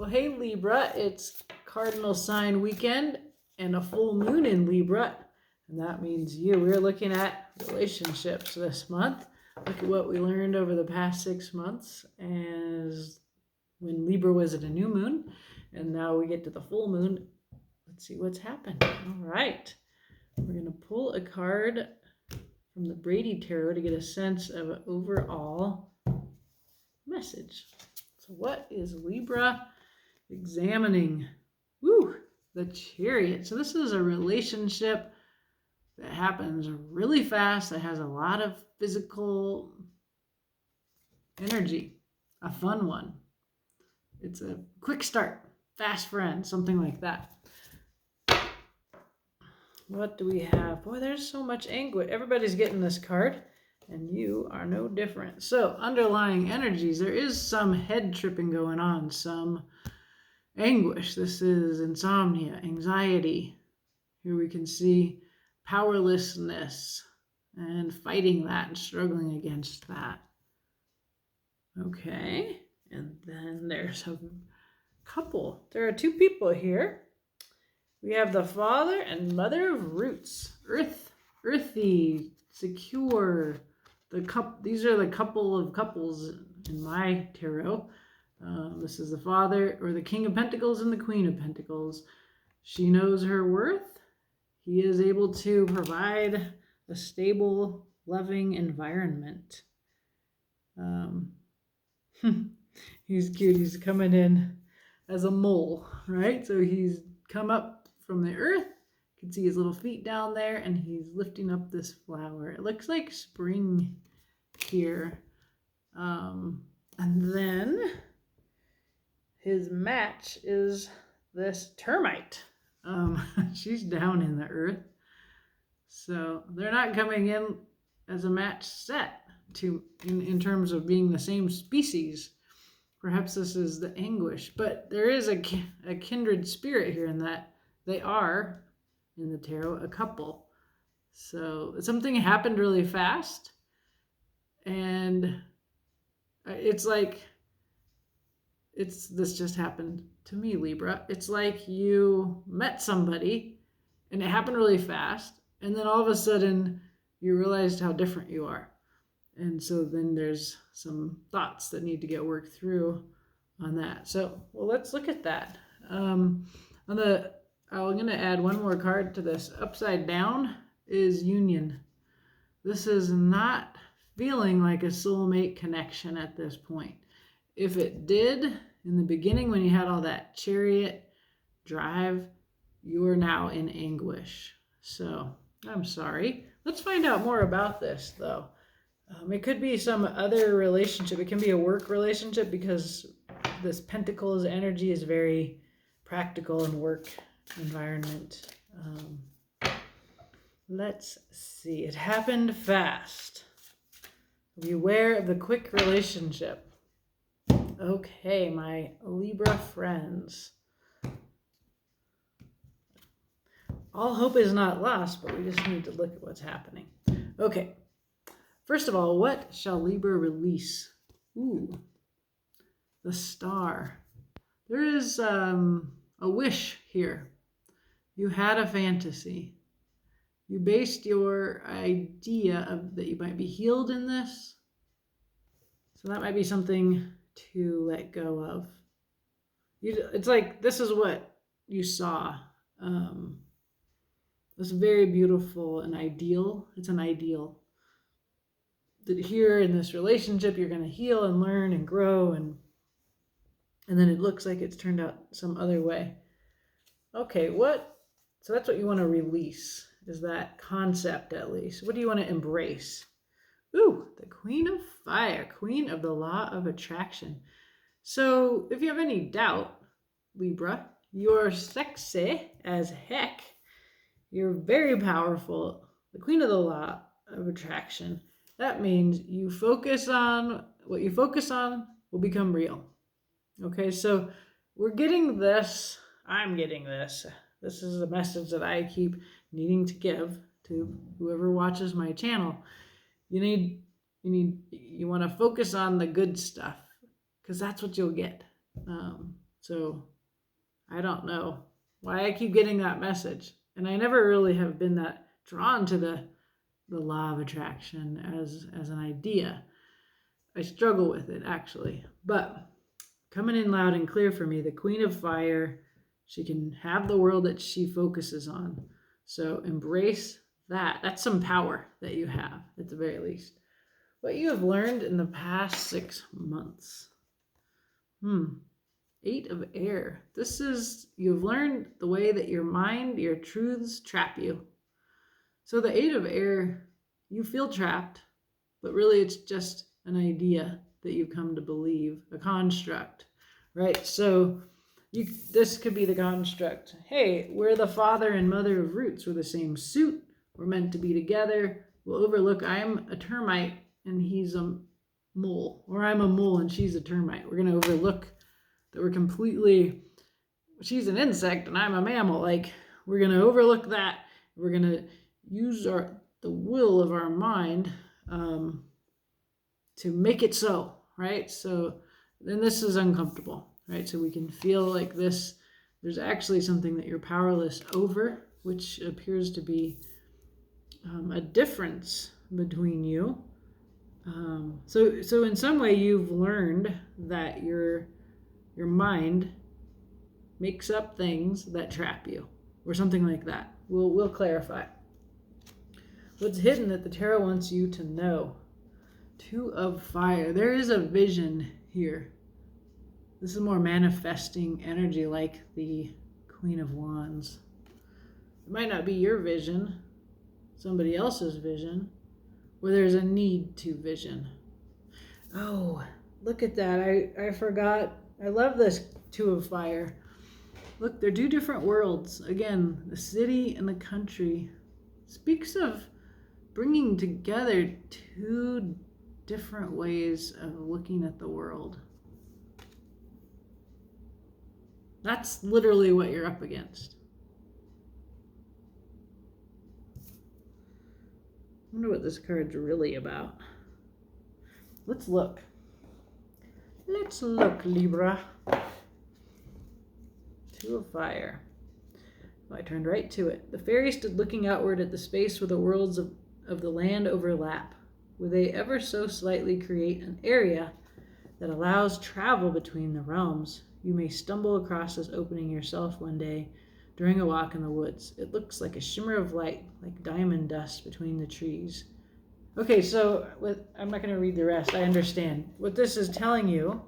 Well, hey Libra, it's cardinal sign weekend and a full moon in Libra, and that means you. We're looking at relationships this month. Look at what we learned over the past 6 months as when Libra was at a new moon, and now we get to the full moon. Let's see what's happened. All right, we're going to pull a card from the Brady Tarot to get a sense of an overall message. So what is Libra examining? Woo, the Chariot. So this is a relationship that happens really fast, that has a lot of physical energy, a fun one. It's a quick start, fast friend, something like that. What do we have? Boy, there's so much anguish. Everybody's getting this card, and you are no different. So underlying energies, there is some head tripping going on, some anguish. This is insomnia, anxiety. Here we can see powerlessness and fighting that and struggling against that. Okay, and then there's a couple. There are two people here. We have the father and mother of roots. Earthy, secure. These are the couple of couples in my tarot. This is the father, or the King of Pentacles, and the Queen of Pentacles. She knows her worth. He is able to provide a stable, loving environment. He's cute. He's coming in as a mole, right? So he's come up from the earth. You can see his little feet down there, and he's lifting up this flower. It looks like spring here. And then his match is this termite. She's down in the earth. So they're not coming in as a match set in terms of being the same species. Perhaps this is the anguish, but there is a kindred spirit here in that they are, in the tarot, a couple. So something happened really fast, and it's like, this just happened to me, Libra. It's like you met somebody, and it happened really fast, and then all of a sudden you realized how different you are. And so then there's some thoughts that need to get worked through on that. So, well, let's look at that. I'm going to add one more card to this. Upside down is union. This is not feeling like a soulmate connection at this point. If it did in the beginning when you had all that chariot drive, you are now in anguish. So I'm sorry. Let's find out more about this, though. It could be some other relationship. It can be a work relationship because this Pentacles energy is very practical and work environment. Let's see. It happened fast. Beware of the quick relationship. Okay, my Libra friends. All hope is not lost, but we just need to look at what's happening. Okay. First of all, what shall Libra release? Ooh, the Star. There is a wish here. You had a fantasy. You based your idea of that you might be healed in this. So that might be something to let go of. It's like this is what you saw. It's very beautiful and ideal. It's an ideal. That here in this relationship you're going to heal and learn and grow, and then it looks like it's turned out some other way. Okay, so that's what you want to release, is that concept at least. What do you want to embrace? Ooh, the Queen of Fire, Queen of the Law of Attraction. So if you have any doubt, Libra, you're sexy as heck. You're very powerful. The Queen of the Law of Attraction. That means what you focus on will become real. Okay, so we're getting this. I'm getting this. This is a message that I keep needing to give to whoever watches my channel. You want to focus on the good stuff, because that's what you'll get. So I don't know why I keep getting that message. And I never really have been that drawn to the law of attraction as an idea. I struggle with it, actually. But coming in loud and clear for me, the Queen of Fire, she can have the world that she focuses on. So embrace that. That's some power that you have, at the very least. What you have learned in the past 6 months. 8 of Air. You've learned the way that your mind, your truths trap you. So the 8 of Air, you feel trapped, but really it's just an idea that you've come to believe, a construct, right? So this could be the construct. Hey, we're the father and mother of roots. We're the same suit. We're meant to be together. We'll overlook, I'm a termite and he's a mole, or I'm a mole and she's a termite. We're going to overlook that we're completely, she's an insect and I'm a mammal. Like, we're going to overlook that. We're going to use the will of our mind to make it so, right? So then this is uncomfortable, right? So we can feel like this, there's actually something that you're powerless over, which appears to be a difference between you. So in some way you've learned that your mind makes up things that trap you, or something like that. We'll clarify. What's hidden that the tarot wants you to know? 2 of Fire. There is a vision here. This is more manifesting energy, like the Queen of Wands. It might not be your vision, somebody else's vision, where there's a need to vision. Oh, look at that. I forgot. I love this 2 of Fire. Look, they're 2 different worlds. Again, the city and the country speaks of bringing together 2 different ways of looking at the world. That's literally what you're up against. I wonder what this card's really about. Let's look. Let's look, Libra. 2 of Fire. Oh, I turned right to it. The fairy stood looking outward at the space where the worlds of the land overlap. Will they ever so slightly create an area that allows travel between the realms? You may stumble across this opening yourself one day during a walk in the woods. It looks like a shimmer of light, like diamond dust between the trees. Okay, so I'm not going to read the rest. I understand. What this is telling you,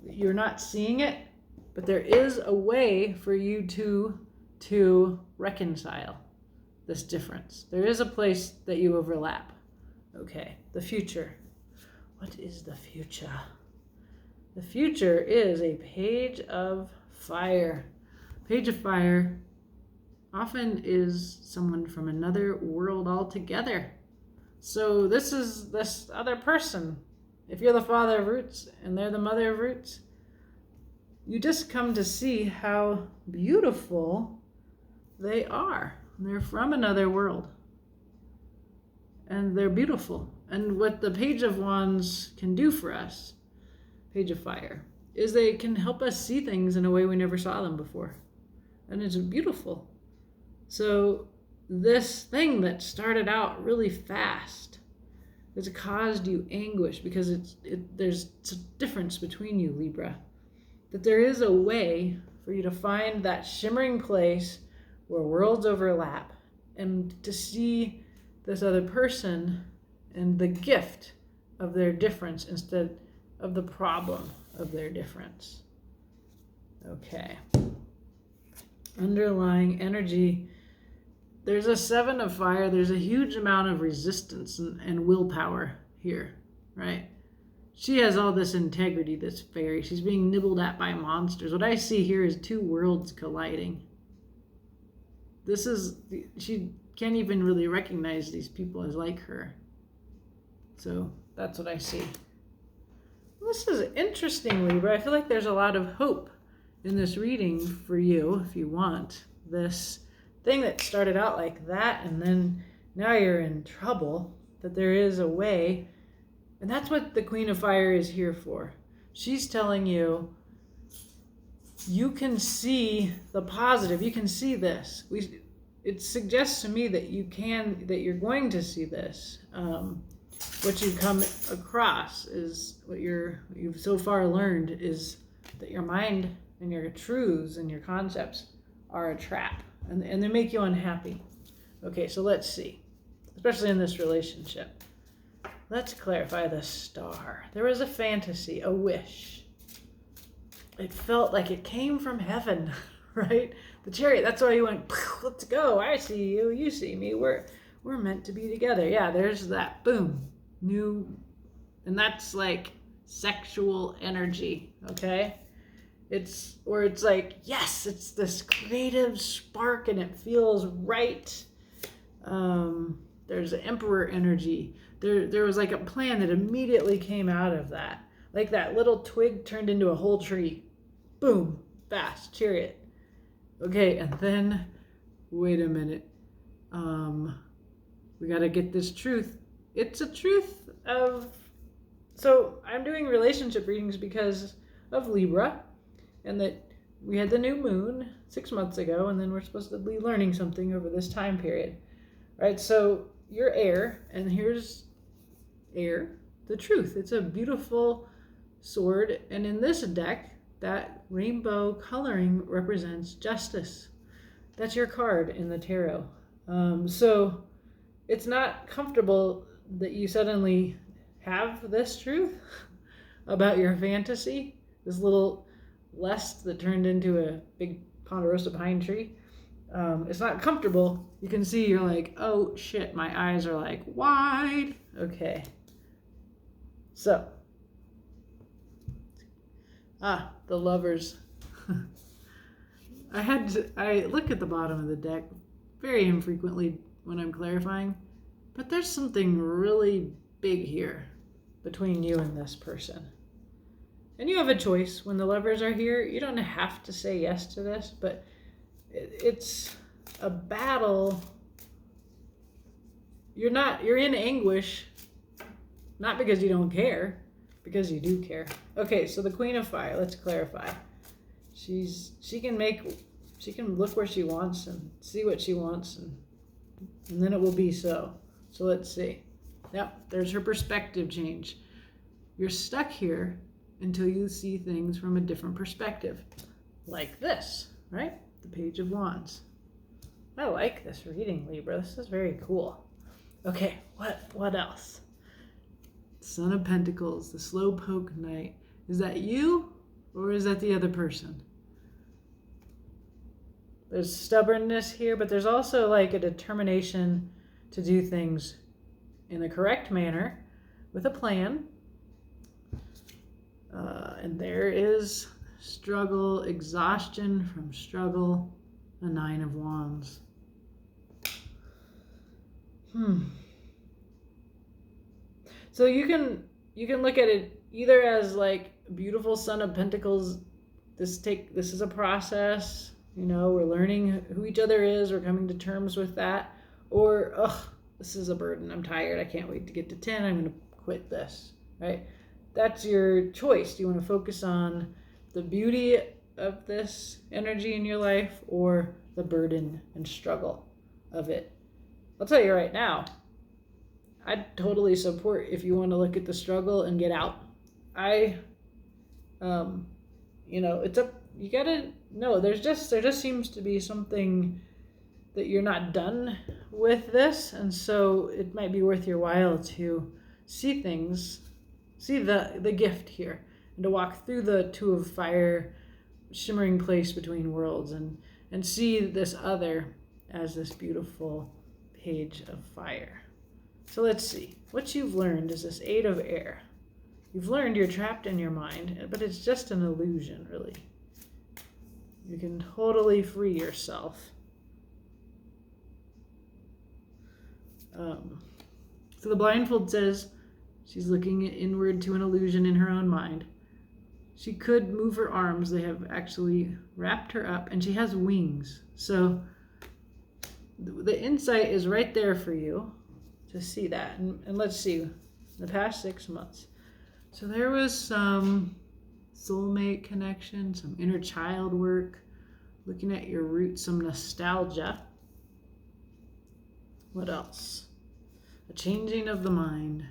you're not seeing it, but there is a way for you to reconcile this difference. There is a place that you overlap. Okay, the future. What is the future? The future is a Page of Fire. Page of Fire often is someone from another world altogether. So this is this other person. If you're the father of roots and they're the mother of roots, you just come to see how beautiful they are. They're from another world. And they're beautiful. And what the Page of Wands can do for us, Page of Fire, is they can help us see things in a way we never saw them before. And it's beautiful. So this thing that started out really fast, it's caused you anguish because there's a difference between you, Libra. That there is a way for you to find that shimmering place where worlds overlap and to see this other person and the gift of their difference instead of the problem of their difference. Okay. Underlying energy. There's a 7 of Fire. There's a huge amount of resistance and willpower here, right? She has all this integrity, this fairy. She's being nibbled at by monsters. What I see here is 2 worlds colliding. She can't even really recognize these people as like her. So that's what I see. This is interesting, Libra. I feel like there's a lot of hope in this reading for you if you want. This thing that started out like that and then now you're in trouble, that there is a way. And that's what the Queen of Fire is here for. She's telling you you can see the positive. You can see this. It suggests to me that you're going to see this. What you come across is what you've so far learned is that your mind and your truths and your concepts are a trap, and they make you unhappy. Okay, so let's see, especially in this relationship. Let's clarify the star. There was a fantasy, a wish. It felt like it came from heaven, right? The chariot, that's why you went, let's go. I see you, you see me. We're meant to be together. Yeah, there's that, boom, new, and that's like sexual energy, okay? It's like, yes, it's this creative spark and it feels right. There's emperor energy. There was like a plan that immediately came out of that. Like that little twig turned into a whole tree. Boom, fast, chariot. Okay, and then, wait a minute. We got to get this truth. It's a truth of, so I'm doing relationship readings because of Libra, and that we had the new moon 6 months ago, and then we're supposed to be learning something over this time period, right? So you're air, and here's air, the truth. It's a beautiful sword, and in this deck, that rainbow coloring represents justice. That's your card in the tarot. So it's not comfortable that you suddenly have this truth about your fantasy, this little lust that turned into a big ponderosa pine tree. It's not comfortable. You can see you're like, oh shit, my eyes are like wide. Okay. So, the Lovers. I look at the bottom of the deck very infrequently when I'm clarifying, but there's something really big here between you and this person. And you have a choice when the Lovers are here. You don't have to say yes to this, but it's a battle. You're in anguish, not because you don't care, because you do care. Okay, so the Queen of Fire, let's clarify. She can look where she wants and see what she wants, and then it will be so. So let's see. Yep, there's her perspective change. You're stuck here until you see things from a different perspective. Like this, right? The Page of Wands. I like this reading, Libra. This is very cool. Okay, what else? Son of Pentacles, the Slowpoke Knight. Is that you or is that the other person? There's stubbornness here, but there's also like a determination to do things in the correct manner with a plan. And there is struggle, exhaustion from struggle, the Nine of Wands. So you can look at it either as like beautiful Son of Pentacles. This is a process. You know, we're learning who each other is. We're coming to terms with that. Or, this is a burden. I'm tired. I can't wait to get to 10. I'm going to quit this, right? That's your choice. Do you want to focus on the beauty of this energy in your life or the burden and struggle of it? I'll tell you right now, I'd totally support if you want to look at the struggle and get out. It's up. You gotta know. There just seems to be something that you're not done with this, and so it might be worth your while to see things, see the gift here, and to walk through the Two of Fire, shimmering place between worlds, and see this other as this beautiful Page of Fire. So let's see. What you've learned is this Eight of Air. You've learned you're trapped in your mind, but it's just an illusion, really. You can totally free yourself. So the blindfold says she's looking inward to an illusion in her own mind. She could move her arms. They have actually wrapped her up, and she has wings. So the insight is right there for you to see that. And let's see, the past 6 months. So there was some soulmate connection, some inner child work, looking at your roots, some nostalgia. What else? A changing of the mind.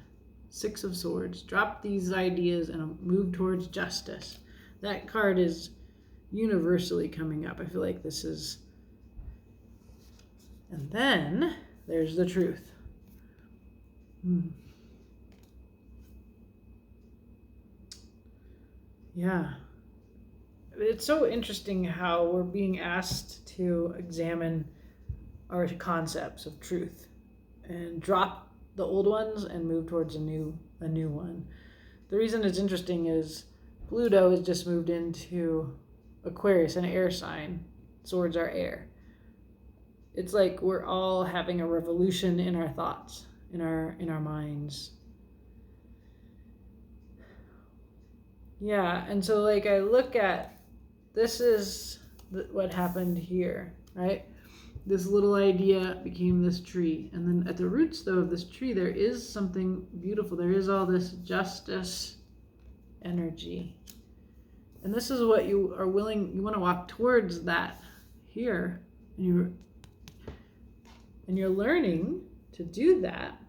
6 of Swords. Drop these ideas and move towards justice. That card is universally coming up. I feel like this is... And then there's the truth. Yeah. It's so interesting how we're being asked to examine our concepts of truth and drop the old ones and move towards a new one. The reason it's interesting is Pluto has just moved into Aquarius, an air sign. Swords are air. It's like we're all having a revolution in our thoughts, in our minds. Yeah, and so like I look at, this is what happened here, right? This little idea became this tree. And then at the roots, though, of this tree, there is something beautiful. There is all this justice energy. And this is what you are willing, you want to walk towards that here. And you're learning to do that.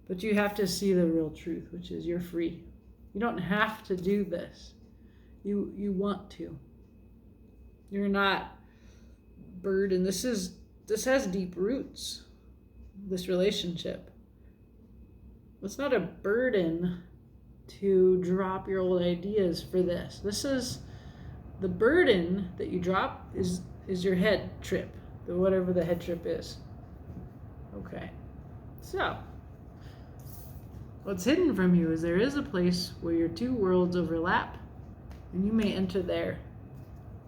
But you have to see the real truth, which is you're free. You don't have to do this. You want to. You're not burdened. This has deep roots, this relationship. It's not a burden to drop your old ideas for this. This is the burden that you drop is your head trip, whatever the head trip is. Okay. So, what's hidden from you is there is a place where your two worlds overlap, and you may enter there.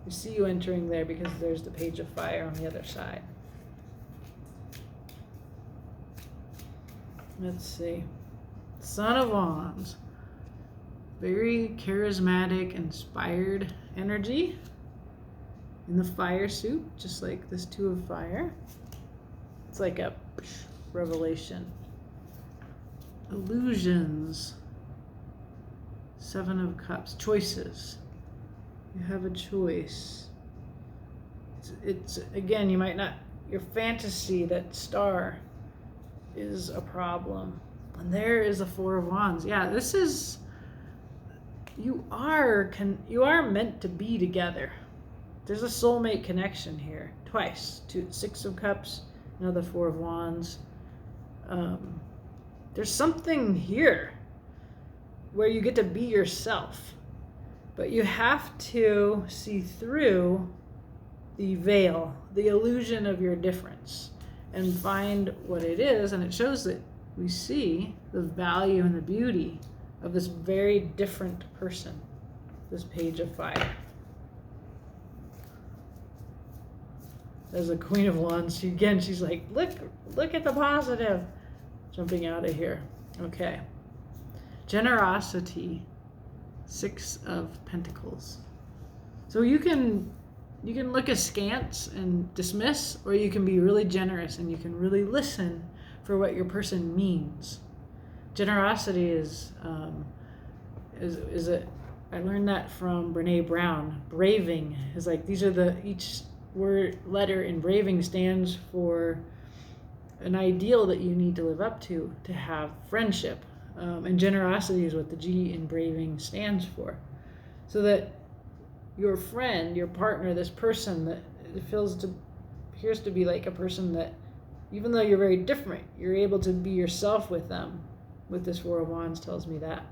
I see you entering there because there's the Page of Fire on the other side. Let's see. Son of Wands. Very charismatic, inspired energy. In the fire suit, just like this Two of Fire. It's like a revelation. Illusions. 7 of Cups. Choices. You have a choice. It's again, you might not, your fantasy, that star is a problem. And there is a 4 of Wands. Yeah, this is, you are meant to be together. There's a soulmate connection here. Twice. 6 of Cups, another 4 of Wands. There's something here where you get to be yourself. But you have to see through the veil, the illusion of your difference, and find what it is. And it shows that we see the value and the beauty of this very different person, this Page of Fire. As the Queen of Wands, she's like, look at the positive. Jumping out of here. Okay. Generosity. 6 of Pentacles. So you can look askance and dismiss, or you can be really generous and you can really listen for what your person means. Generosity is I learned that from Brene Brown. Braving is like, these are each letter in braving stands for an ideal that you need to live up to have friendship. And generosity is what the G in braving stands for. So that your friend, your partner, this person that appears to be like a person that, even though you're very different, you're able to be yourself with them. With this 4 of Wands tells me that.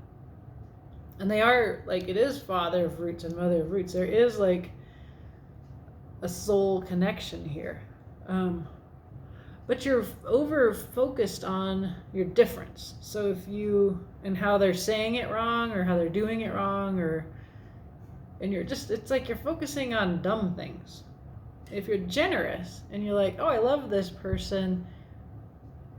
And they are, like, it is father of roots and mother of roots. There is like a soul connection here. But you're over focused on your difference. So and how they're saying it wrong or how they're doing it wrong, and it's like you're focusing on dumb things. If you're generous and you're like, oh, I love this person,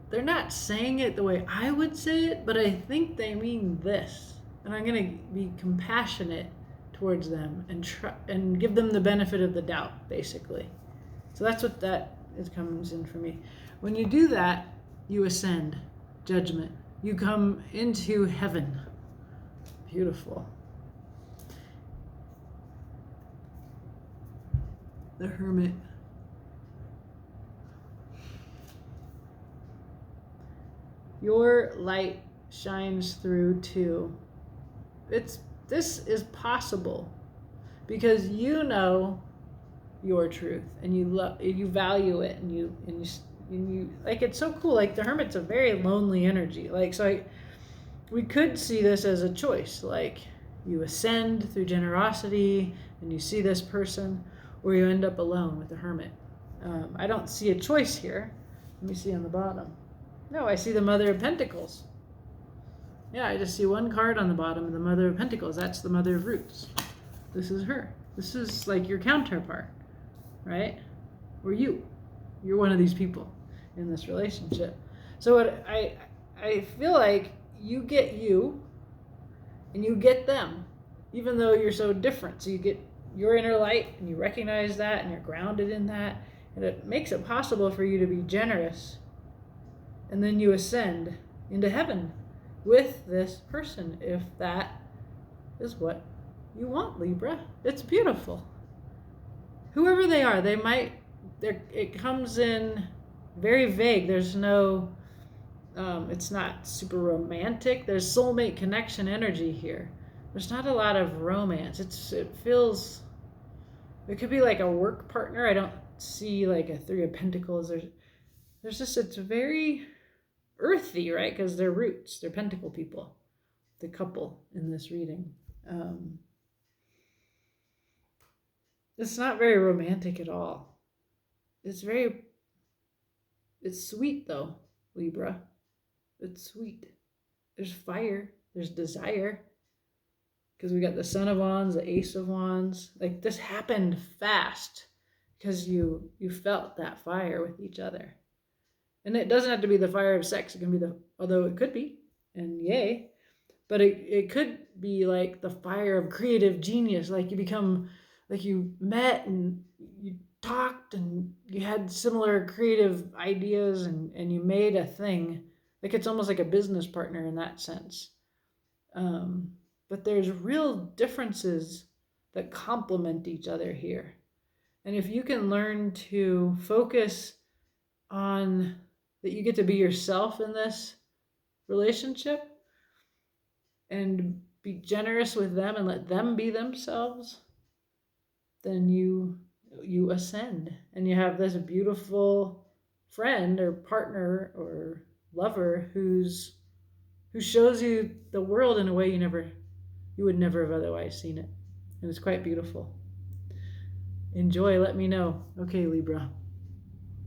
they're not saying it the way I would say it, but I think they mean this. And I'm going to be compassionate towards them and give them the benefit of the doubt, basically. So that's what comes in for me. When you do that, you ascend judgment. You come into heaven. Beautiful. The Hermit. Your light shines through too. This is possible because you know your truth and you value it, and you like, it's so cool. Like the Hermit's a very lonely energy. Like, so we could see this as a choice. Like you ascend through generosity and you see this person, or you end up alone with the Hermit. I don't see a choice here. Let me see on the bottom. No, I see the Mother of Pentacles. Yeah, I just see one card on the bottom of the Mother of Pentacles. That's the Mother of Roots. This is her. This is like your counterpart, right? Or you. You're one of these people in this relationship. So what I feel like you get you and you get them, even though you're so different. So you get your inner light and you recognize that and you're grounded in that. And it makes it possible for you to be generous. And then you ascend into heaven with this person, if that is what you want, Libra. It's beautiful. Whoever they are, it comes in very vague. There's no, it's not super romantic. There's soulmate connection energy here. There's not a lot of romance. It could be like a work partner. I don't see like a Three of Pentacles. It's very earthy, right? Because they're roots, they're pentacle people, the couple in this reading. It's not very romantic at all. It's sweet though, Libra. It's sweet. There's fire, there's desire. Because we got the Son of Wands, the Ace of Wands. Like this happened fast because you felt that fire with each other. And it doesn't have to be the fire of sex. It can be although it could be, and yay. But it could be like the fire of creative genius. Like you met and you talked and you had similar creative ideas and you made a thing. Like it's almost like a business partner in that sense. But there's real differences that complement each other here. And if you can learn to focus on that, you get to be yourself in this relationship and be generous with them and let them be themselves, then you ascend and you have this beautiful friend or partner or lover who shows you the world in a way you would never have otherwise seen it. And it's quite beautiful. Enjoy, let me know. Okay, Libra.